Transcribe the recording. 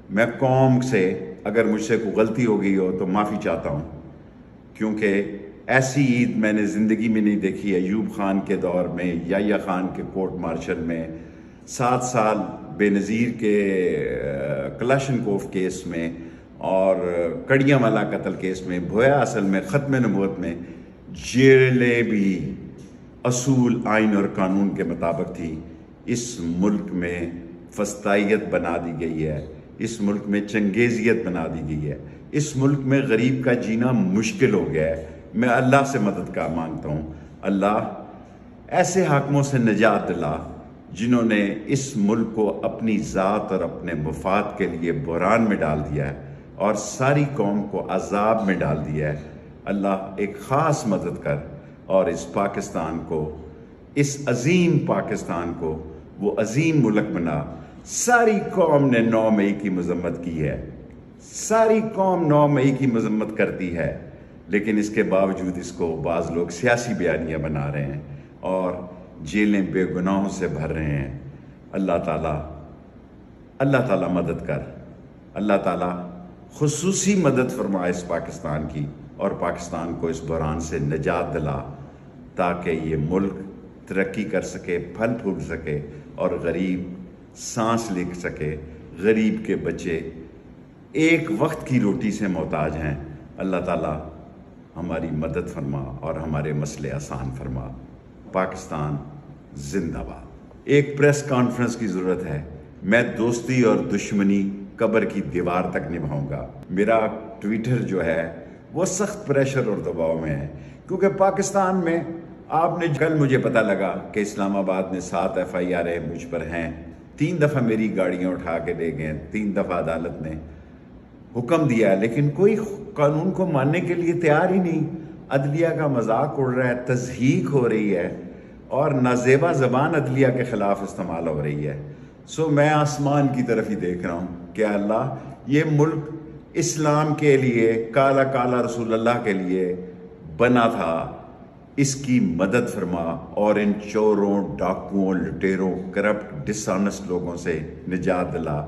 میں قوم سے اگر مجھ سے کوئی غلطی ہو گئی ہو تو معافی چاہتا ہوں، کیونکہ ایسی عید میں نے زندگی میں نہیں دیکھی۔ ایوب خان کے دور میں، یحییٰ خان کے کورٹ مارشل میں، 7 سال بے نظیر کے کلاشنکوف کیس میں، اور کڑیاں والا قتل کیس میں، بھویا اصل میں، ختم نبوت میں، جیلیں بھی اصول، آئین اور قانون کے مطابق تھی۔ اس ملک میں فسطائیت بنا دی گئی ہے، اس ملک میں چنگیزیت بنا دی گئی ہے، اس ملک میں غریب کا جینا مشکل ہو گیا ہے۔ میں اللہ سے مدد کا مانگتا ہوں، اللہ ایسے حاکموں سے نجات دلا جنہوں نے اس ملک کو اپنی ذات اور اپنے مفاد کے لیے بحران میں ڈال دیا ہے اور ساری قوم کو عذاب میں ڈال دیا ہے۔ اللہ ایک خاص مدد کر اور اس پاکستان کو، اس عظیم پاکستان کو وہ عظیم ملک بنا۔ ساری قوم نے 9 مئی کی مذمت کی ہے، ساری قوم 9 مئی کی مذمت کرتی ہے، لیکن اس کے باوجود اس کو بعض لوگ سیاسی بیانیہ بنا رہے ہیں اور جیلیں بے گناہوں سے بھر رہے ہیں۔ اللہ تعالیٰ مدد کر، اللہ تعالیٰ خصوصی مدد فرما اس پاکستان کی، اور پاکستان کو اس بحران سے نجات دلا تاکہ یہ ملک ترقی کر سکے، پھل پھول سکے، اور غریب سانس لے سکے۔ غریب کے بچے ایک وقت کی روٹی سے محتاج ہیں۔ اللہ تعالیٰ ہماری مدد فرما اور ہمارے مسئلے آسان فرما۔ پاکستان زندہ باد۔ ایک پریس کانفرنس کی ضرورت ہے۔ میں دوستی اور دشمنی قبر کی دیوار تک نبھاؤں گا۔ میرا ٹویٹر جو ہے وہ سخت پریشر اور دباؤ میں ہے، کیونکہ پاکستان میں آپ نے کل مجھے پتہ لگا کہ اسلام آباد میں 7 FIR مجھ پر ہیں۔ 3 دفعہ میری گاڑیاں اٹھا کے لے گئے، 3 دفعہ عدالت نے حکم دیا، لیکن کوئی قانون کو ماننے کے لیے تیار ہی نہیں۔ عدلیہ کا مذاق اڑ رہا ہے، تضحیک ہو رہی ہے، اور نازیبا زبان عدلیہ کے خلاف استعمال ہو رہی ہے۔ میں آسمان کی طرف ہی دیکھ رہا ہوں کہ اللہ یہ ملک اسلام کے لیے، کالا کالا رسول اللہ کے لیے بنا تھا، اس کی مدد فرما اور ان چوروں، ڈاکوؤں، لٹیروں، کرپٹ، ڈس آنسٹ لوگوں سے نجات دلا۔